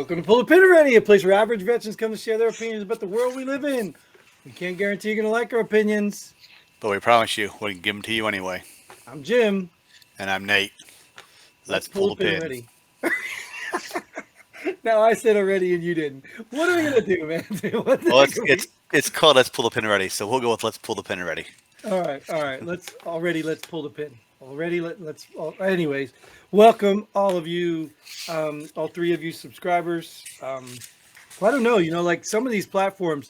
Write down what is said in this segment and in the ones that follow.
Welcome to Pull the Pin Already, a place where average veterans come to share their opinions about the world we live in. We can't guarantee you're going to like our opinions. But we promise you, we can give them to you anyway. I'm Jim. And I'm Nate. Let's Let's pull pull the the pin pin. already. Now I said already and you didn't. What are we going to do, man? What the Well, heck it's are we? it's it's called Let's Pull the Pin Already, so we'll go with Let's Pull the Pin Already. All right. Let's pull the pin. Anyways, welcome all of you, all three of you subscribers. Well, I don't know. Like some of these platforms,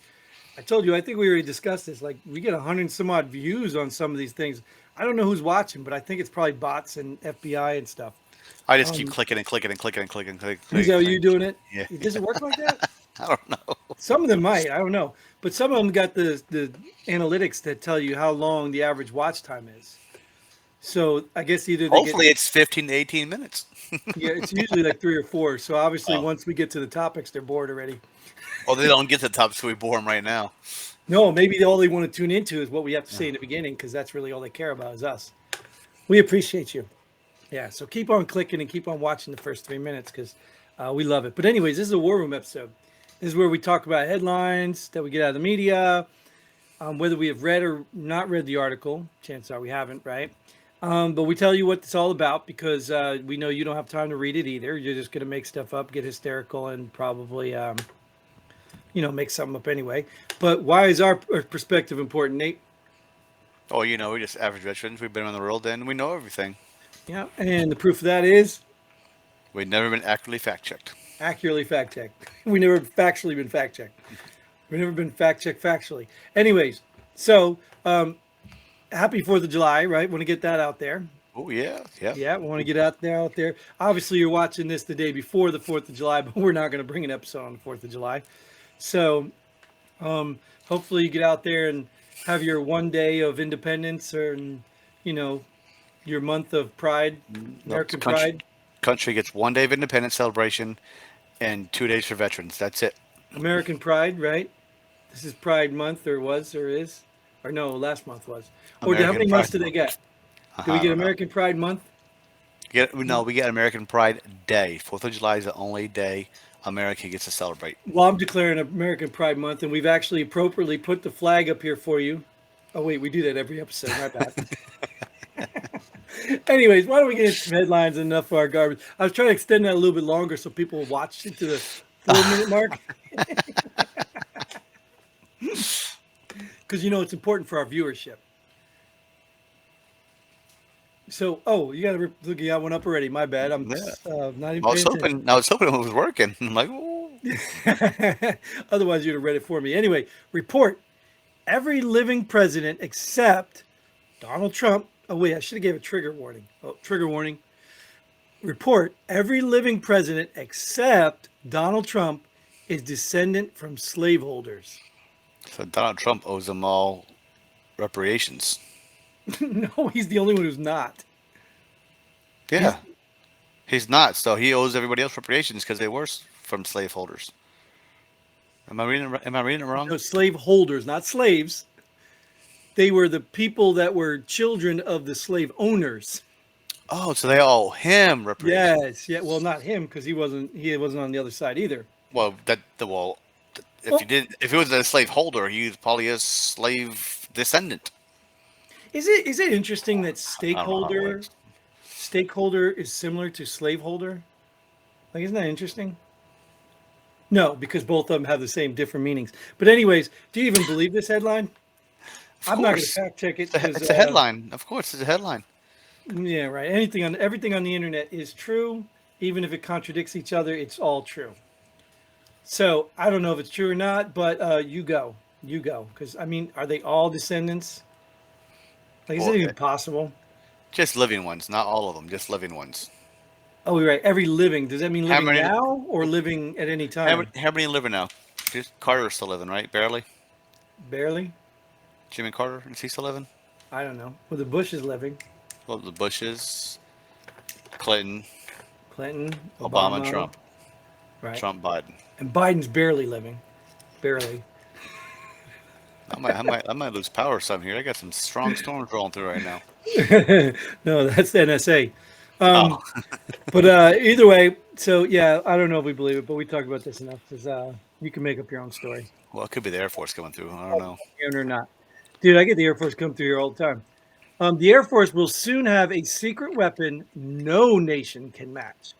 I told you, I think we already discussed this. Like we get 100 and some odd views on some of these things. I don't know who's watching, but I think it's probably bots and FBI and stuff. I just keep Um, clicking and clicking and clicking and clicking and is clicking. that you doing it? Yeah, Does it work like that? I don't know. Some of them might. I don't know, but some of them got the analytics that tell you how long the average watch time is. So I guess either they get Hopefully, it's 15 to 18 minutes. yeah, it's usually like three or four. So obviously, Oh, once we get to the topics, they're bored already. well, they don't get to the top, so we bore them right now. No, maybe all they want to tune into is what we have to say in the beginning because that's really all they care about is us. We appreciate you. Yeah, so keep on clicking and keep on watching the first 3 minutes because we love it. But anyways, this is a War Room episode. This is where we talk about headlines that we get out of the media, whether we have read or not read the article. Chances are we haven't, right? But we tell you what it's all about because we know you don't have time to read it either. You're just going to make stuff up, get hysterical, and probably, make something up anyway. But why is our perspective important, Nate? Oh, we're just average veterans. We've been around the world and we know everything. Yeah, and the proof of that is We've never been accurately fact checked. accurately fact checked. We never factually been fact checked. We've never been fact checked factually. Anyways, so happy 4th of July, right? Want to get that out there. Oh, yeah, yeah. Yeah, we want to get out there. Obviously, you're watching this the day before the 4th of July, but we're not going to bring an episode on the 4th of July. So hopefully you get out there and have your one day of independence or, you know, your month of pride, Nope, American pride. country gets 1 day of independence celebration and 2 days for veterans. That's it. American pride, right? This is Pride Month or was or is. Or no, last month was. Or how American many months Pride do they Month. get? Do we I get don't know. American Pride Month? No, we get American Pride Day. 4th of July is the only day America gets to celebrate. Well, I'm declaring American Pride Month, and we've actually appropriately put the flag up here for you. Oh, wait, we do that every episode. My bad. Anyways, why don't we get into some headlines and enough of our garbage? I was trying to extend that a little bit longer so people will watch it to the 4 minute mark. Because, it's important for our viewership. So, you got to look, you got one up already. My bad. I'm Yeah. not even I was paying attention. hoping I was hoping it was working. I'm like, oh. Otherwise, you'd have read it for me. Anyway, report every living president except Donald Trump. Oh, wait, I should have gave a trigger warning. Oh, trigger warning. Report every living president except Donald Trump is descendant from slaveholders. So Donald Trump owes them all reparations. No, he's the only one who's not. Yeah, he's not. So he owes everybody else reparations because they were from slaveholders. Am I reading it wrong? No, slaveholders, not slaves. They were the people that were children of the slave owners. Oh, so they owe him reparations. Yes, yeah. Well, not him because he wasn't on the other side either. Well, Well, if he was a slaveholder, he was probably a slave descendant. is it interesting that I don't know how it works. stakeholder is similar to slaveholder? Like, isn't that interesting? No, because both of them have the same different meanings. But anyways, do you even believe this headline? Of I'm not going to course, fact check it because it's a headline. Of course, it's a headline. yeah, right. Everything on the internet is true, even if it contradicts each other. It's all true. So I don't know if it's true or not, but you go, because I mean, are they all descendants? Like, is it Well, even possible? just living ones, not all of them. Just living ones. Oh, you're right. Every living. Does that mean How living many? now or living at any How many, time? how many living now? Just Carter's still living, right? Barely. Barely. Jimmy Carter, is he still living? I don't know. Well, the Bush is living. Well, the Bushes, Clinton, Clinton, Obama, Obama, Trump, right? Biden. And Biden's barely living. Barely. I might lose power some here. I got some strong storms rolling through right now. No, that's the NSA. Um, Oh, but either way, so yeah, I don't know if we believe it, but we talked about this enough because you can make up your own story, well, it could be the Air Force coming through. I don't know. or not. Dude, I get the Air Force come through here all the time. The Air Force will soon have a secret weapon no nation can match.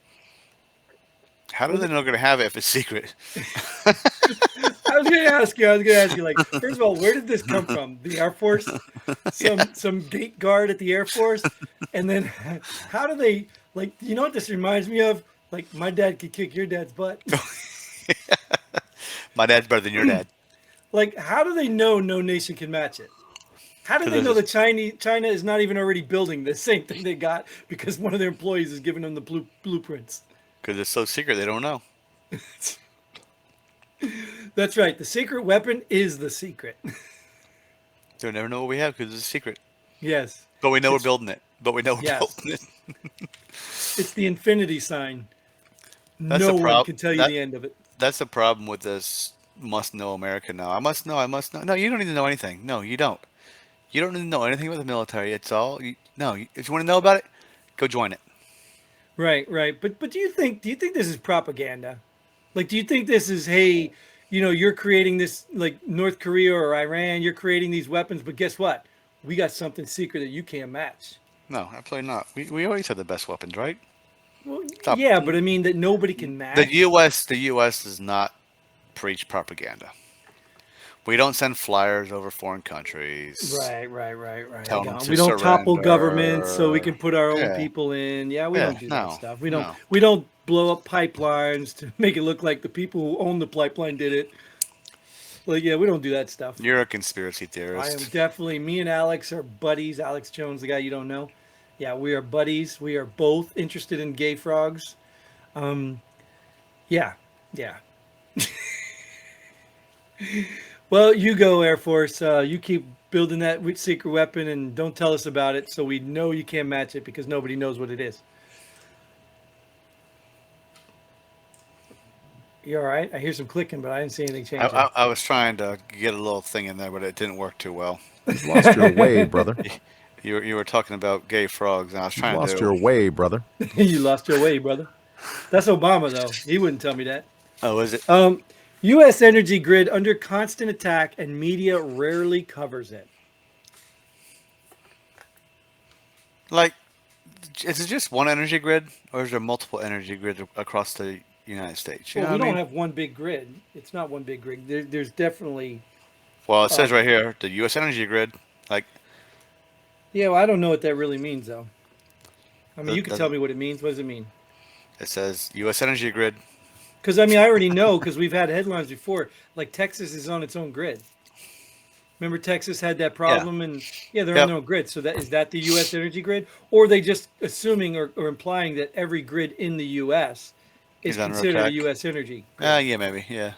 How do Well, they know they're going to have it if it's secret? I was gonna ask you, like, first of all, where did this come from? The Air Force? Yeah. Some gate guard at the Air Force? And then how do they, like, you know what this reminds me of? Like, my dad could kick your dad's butt. My dad's better than your dad. Like, how do they know no nation can match it? How do Because they know there's that China is not even already building the same thing they got because one of their employees is giving them the blueprints? because it's so secret they don't know. That's right. The secret weapon is the secret. They'll never know what we have because it's a secret. Yes. But we know we're It's building it. But we know we're yes. building it. It's the infinity sign. That's No the one problem. can tell you the end of it. That's the problem with this must know America now. I must know. I must know. No, you don't need to know anything. No, you don't. You don't need to know anything about the military. It's all. No, if you want to know about it, go join it. Right, right. But do you think this is propaganda? Like, do you think this is, hey, you're creating this, like North Korea or Iran, you're creating these weapons, but guess what? We got something secret that you can't match. No, absolutely not. We always have the best weapons, right? Well, Stop. yeah, but I mean that nobody can The match. U.S. does not preach propaganda. We don't send flyers over foreign countries Right, right, right, right. I telling them got. to We don't topple governments so we surrender. can put our own Yeah, people in. Yeah, we yeah. don't do that No, stuff. no. We don't blow up pipelines to make it look like the people who own the pipeline did it. Like, yeah, we don't do that stuff. You're a conspiracy I am theorist. definitely, me and Alex are buddies. Alex Jones, the guy you don't know. Yeah, we are buddies. We are both interested in gay frogs. Um, yeah, yeah. Well, you go, Air Force. You keep building that secret weapon and don't tell us about it so we know you can't match it because nobody knows what it is. You all right? I hear some clicking, but I didn't see anything I, changing. I, I was trying to get a little thing in there, but it didn't work too well. You've lost your way, brother. You were talking about gay frogs, and I was You've trying lost to. your way, brother. You lost your way, brother. That's Obama, though. He wouldn't tell me that. Oh, is it? U.S. energy grid under constant attack, and media rarely covers it. Like, is it just one energy grid, or is there multiple energy grids across the United States? You Well, know we what I don't mean? have one big grid. It's not one big grid. There's definitely. Well, it says Um, right here the U.S. energy grid. Like, yeah, well, I don't know what that really means, though. I mean, you can the, tell me what it means. What does it mean? it says U.S. energy grid. Because I mean, I already know because we've had headlines before. Like Texas is on its own grid. Remember, Texas had that Yeah. problem, and yeah, they're on Yep. their own grid. So that is that the U.S. energy grid, or are they just assuming or implying that every grid in the U.S. is He's under considered a attack. U.S. energy grid? Yeah, maybe. Yeah.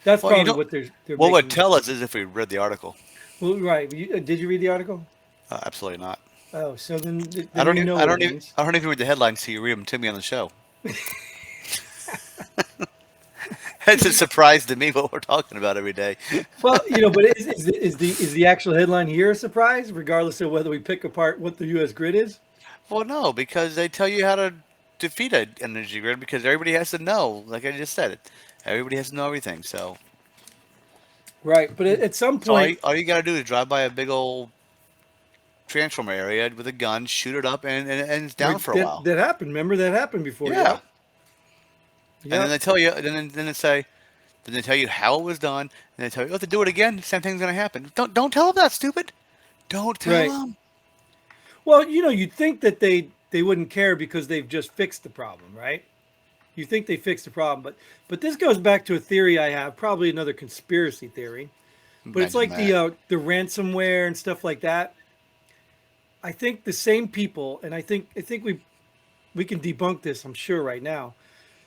That's Well, you probably know, what they're what would making. tell us is if we read the article. Well, right. Did you read the article? Absolutely not. Oh, so then I then don't you even. know I what it don't even. means. I don't even read the headlines till you read them to me on the show. It's a surprise to me what we're talking about every day. Well, but is the actual headline here a surprise, regardless of whether we pick apart what the U.S. grid is? Well, no, because they tell you how to defeat an energy grid because everybody has to know. Like I just said, it. Everybody has to know everything. So, Right, but at some so point, all you got to do is drive by a big old transformer area with a gun, shoot it up, and it's down right, for a while. that happened. Remember that happened before? Yeah. Yep. And then they Yep. tell you, then they tell you how it was done, and they tell you, oh, to do it again, same thing's gonna happen. Don't tell them that, stupid. Don't tell Right. them. Well, you'd think that they wouldn't care because they've just fixed the problem, right? You think they fixed the problem, but this goes back to a theory I have, probably another conspiracy theory. But it's Imagine like that. the ransomware and stuff like that. I think the same people, and I think we can debunk this, I'm sure right now.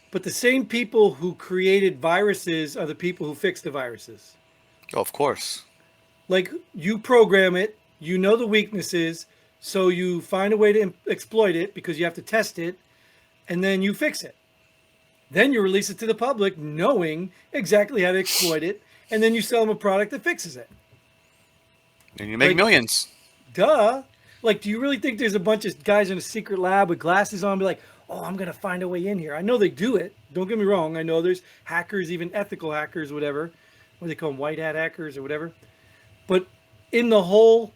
But the same people who created viruses are the people who fix the viruses. Oh, of course. Like you program it, you know the weaknesses, so you find a way to exploit it because you have to test it, and then you fix it. Then you release it to the public knowing exactly how to exploit it, and then you sell them a product that fixes it. And you make Like, millions. duh. Like, do you really think there's a bunch of guys in a secret lab with glasses on, be like, oh, I'm gonna find a way in here? I know they do it. Don't get me wrong. I know there's hackers, even ethical hackers, whatever. What do they call them, white hat hackers or whatever. But in the whole,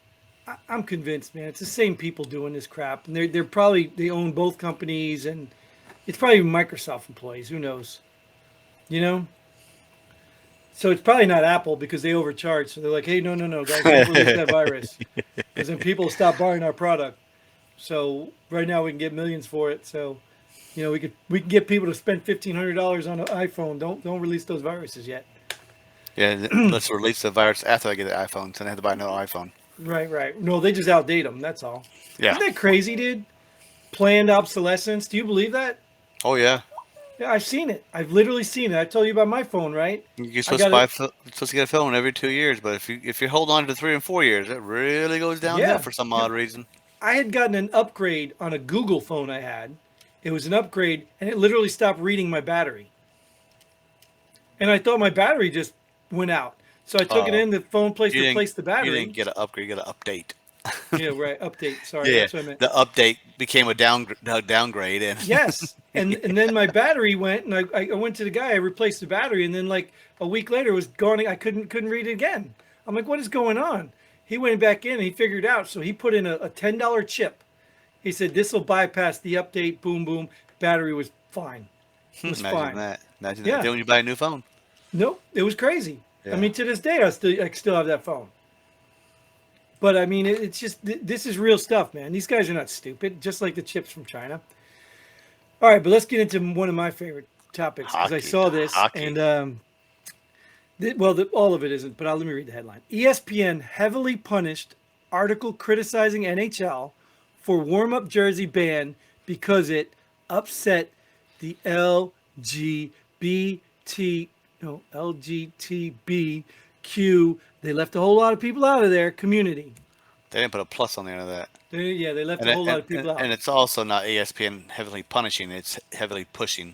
I'm convinced, man, it's the same people doing this crap, and they're probably they own both companies, and it's probably Microsoft employees. Who knows? You know. So it's probably not Apple because they overcharge. So they're like, hey, no, no, no, guys, don't release that virus because then people stop buying our product. So right now we can get millions for it. So, we can get people to spend $1,500 on an iPhone. Don't release those viruses yet. Yeah, let's release the virus after I get the iPhone, so I have to buy another iPhone. Right. No, they just outdate them. That's all. Yeah. Isn't that crazy, dude? Planned obsolescence. Do you believe that? Oh yeah. Yeah, I've seen it. I've literally seen it. I told you about my phone, right? You're supposed to get a phone every 2 years, but if you hold on to 3 and 4 years, it really goes downhill Yeah. for some odd reason. I had gotten an upgrade on a Google phone I had. It was an upgrade, and it literally stopped reading my battery. And I thought my battery just went out. So I took it in. The phone place replaced the battery. You didn't get an upgrade. You got an update. Yeah, right. Update. Sorry, Yeah, that's what I meant. the update became a downgrade, and Yes, and then my battery went, and I went to the guy. I replaced the battery, and then like a week later, it was gone. I couldn't read it again. I'm like, what is going on? He went back in, and he figured out. So he put in a $10 chip. He said this will bypass the update. Boom, boom. Battery was fine. It was imagine fine. that. Imagine Yeah. that. Then when you buy a new phone. Nope, it was crazy. Yeah. I mean, to this day, I still have that phone. But I mean, it's just this is real stuff, man. These guys are not stupid, just like the chips from China. All right, but let's get into one of my favorite topics because I saw this Hockey. and all of it isn't. But let me read the headline: ESPN heavily punished article criticizing NHL for warm-up jersey ban because it upset the LGBTQ. They left a whole lot of people out of there. Community. They didn't put a plus on the end of that. They left a whole lot of people out. And it's also not ESPN heavily punishing; it's heavily pushing.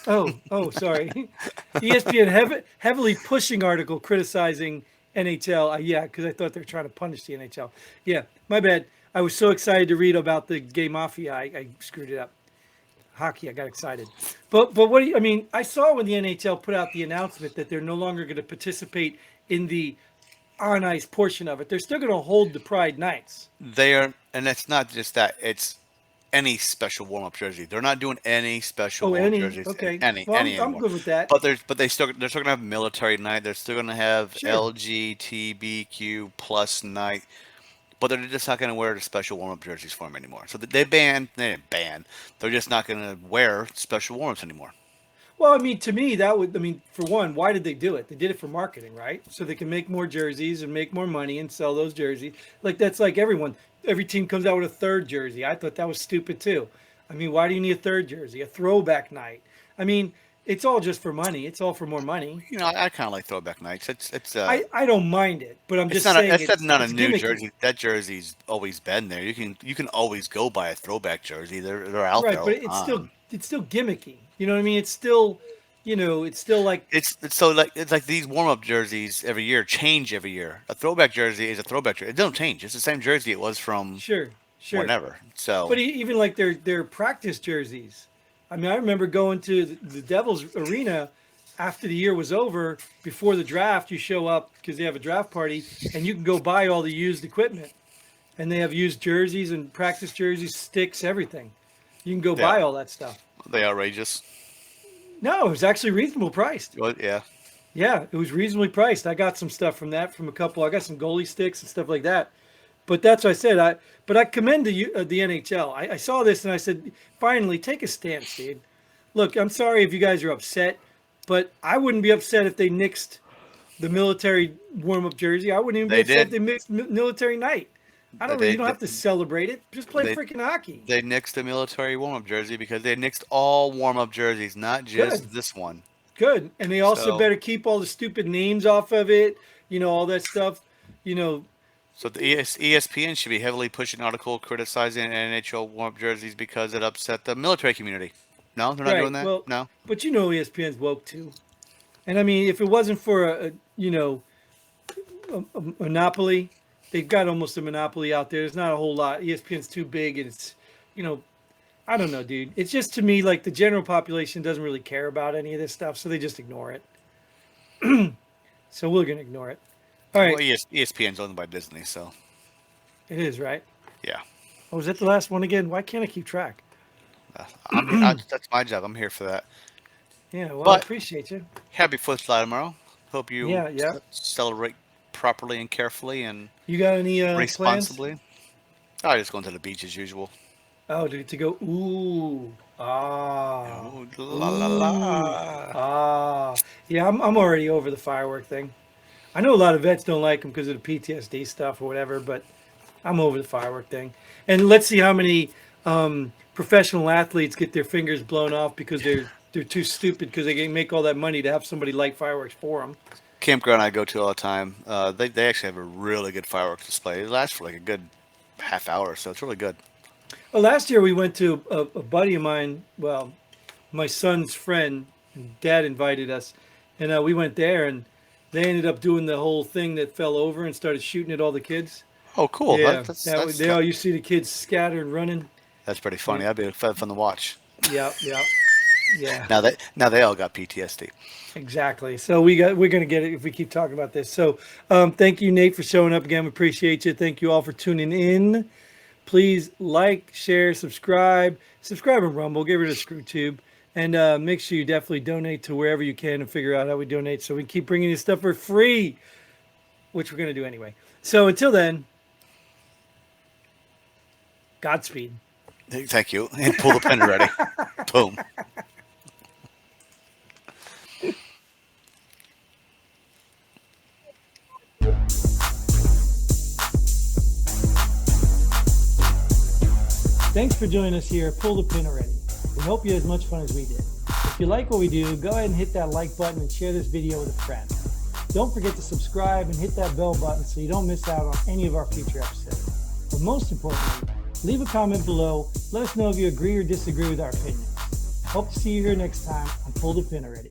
Sorry. ESPN heavily pushing article criticizing NHL. Yeah, because I thought they were trying to punish the NHL. Yeah, my bad. I was so excited to read about the gay mafia, I screwed it up. Hockey, I got excited. But what do you, I mean, I saw when the NHL put out the announcement that they're no longer going to participate in the on ice portion of it. They're still going to hold the Pride nights. They are, and it's not just that; it's any special warm-up jersey. They're not doing any special warm-up jerseys. Okay. Any I'm anymore. good with that. But they're still going to have military night. They're still going to have Sure. LGBTQ plus night. But they're just not going to wear the special warm-up jerseys for them anymore. So they didn't ban. They're just not going to wear special warm-ups anymore. Well, I mean, to me, for one, why did they do it? They did it for marketing, right? So they can make more jerseys and make more money and sell those jerseys. That's like everyone. Every team comes out with a third jersey. I thought that was stupid too. I mean, why do you need a third jersey? A throwback night. I mean, it's all just for money. It's all for more money. I kind of like throwback nights. I don't mind it, but I'm just saying it's not a new gimmicky. jersey. That jersey's always been there. You can always go buy a throwback jersey. They're out there. Right, but it's still gimmicky. You know what I mean? It's still, it's still like it's like these warm up jerseys every year change every year. A throwback jersey is a throwback jersey. It don't change. It's the same jersey it was from sure. whenever. So, but even like their practice jerseys. I mean, I remember going to the Devils arena after the year was over. Before the draft, you show up because they have a draft party, and you can go buy all the used equipment. And they have used jerseys and practice jerseys, sticks, everything. You can go buy all that stuff. They outrageous. No, it was actually reasonable priced. Well, yeah. Yeah, it was reasonably priced. I got some stuff from a couple. I got some goalie sticks and stuff like that. But that's what I said. I commend the NHL. I saw this and I said, finally, take a stance, dude. Look, I'm sorry if you guys are upset, but I wouldn't be upset if they nixed the military warm-up jersey. I wouldn't even be upset if they mixed military night. You don't have to celebrate it. Just play freaking hockey. They nixed the military warm-up jersey because they nixed all warm-up jerseys, not just this one. Good. And they also better keep all the stupid names off of it, all that stuff, So the ESPN should be heavily pushing an article criticizing NHL warm-up jerseys because it upset the military community. No, they're not doing that? Well, no? But ESPN's woke too. And I mean, if it wasn't for a monopoly, they've got almost a monopoly out there. There's not a whole lot. ESPN's too big, and it's, you know, I don't know, dude. It's just to me like the general population doesn't really care about any of this stuff, so they just ignore it. So we're gonna ignore it. All right, Well, ESPN's owned by Disney, so it is right. yeah. Oh, was that the last one again? Why can't I keep track? That's my job. I'm here for that. Yeah, well, I But appreciate you. happy 4th of July tomorrow. Hope you Yeah. celebrate properly and carefully and You got any plans? responsibly. I just going to the beach as usual. Oh, to go. Ooh, Oh, la la la. Yeah, I'm already over the firework thing. I know a lot of vets don't like them because of the PTSD stuff or whatever, but I'm over the firework thing. And let's see how many professional athletes get their fingers blown off because they're too stupid because they can make all that money to have somebody light fireworks for them. Campground I go to all the time. They actually have a really good fireworks display. It lasts for like a good half hour, so it's really good. Well, last year we went to a buddy of mine, well, my son's friend, and dad invited us, and we went there, and they ended up doing the whole thing that fell over and started shooting at all the kids. Oh, cool. Yeah, you see the kids scatter and running. That's pretty funny. That'd be fun to watch. Yeah. Now they all got PTSD. Exactly. So we're gonna get it if we keep talking about this. So thank you, Nate, for showing up again. We appreciate you. Thank you all for tuning in. Please like, share, subscribe on Rumble, get rid of ScrewTube, and make sure you definitely donate to wherever you can and figure out how we donate so we can keep bringing you stuff for free, which we're going to do anyway. So until then, Godspeed. Thank you. And pull the pin ready. Boom. Thanks for joining us here at Pull the Pin Already. We hope you had as much fun as we did. If you like what we do, go ahead and hit that like button and share this video with a friend. Don't forget to subscribe and hit that bell button so you don't miss out on any of our future episodes. But most importantly, leave a comment below. Let us know if you agree or disagree with our opinions. Hope to see you here next time on Pull the Pin Already.